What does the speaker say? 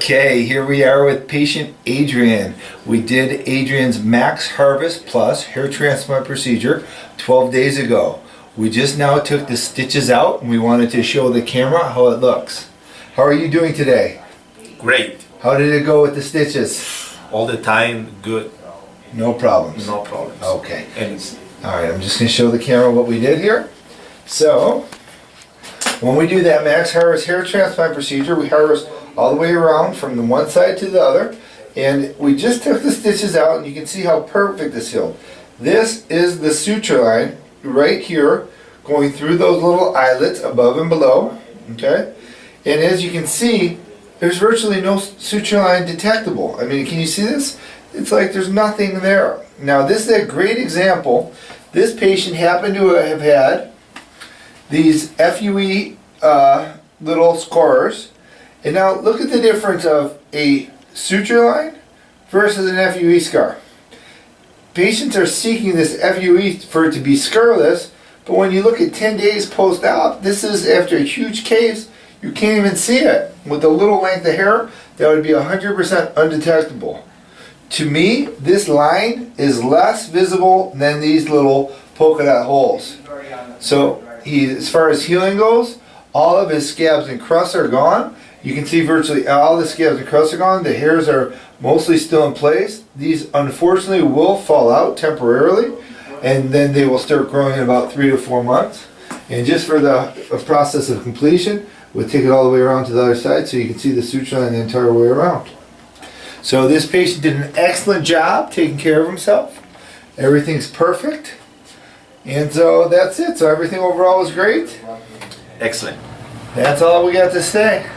Okay, here we are with patient Adrian. We did Adrian's Max Harvest Plus hair transplant procedure 12 days ago. We just now took the stitches out and we wanted to show the camera how it looks. How are you doing today? Great. How did it go with the stitches? All the time, good. No problems? No problems. Okay. And Alright, I'm just going to show the camera what we did here. So, when we do that Max Harvest hair transplant procedure, we harvest all the way around from the one side to the other, and we just took the stitches out and you can see how perfect this healed. This is the suture line right here going through those little eyelets above and below, okay? And as you can see, there's virtually no suture line detectable. I mean, can you see this? It's like there's nothing there. Now this is a great example. This patient happened to have had these FUE little scars. And now look at the difference of a suture line versus an FUE scar. Patients are seeking this FUE for it to be scarless, but when you look at 10 days post-op, this is after a huge case, you can't even see it. With a little length of hair, that would be 100% undetectable. To me, this line is less visible than these little polka dot holes. So, as far as healing goes, all of his scabs and crusts are gone. You can see virtually all the scabs and crusts are gone. The hairs are mostly still in place. These unfortunately will fall out temporarily, and then they will start growing in about 3 to 4 months. And just for the process of completion, we'll take it all the way around to the other side so you can see the suture line the entire way around. So this patient did an excellent job taking care of himself. Everything's perfect. And so that's it. So everything overall was great. excellent. That's all we got to say.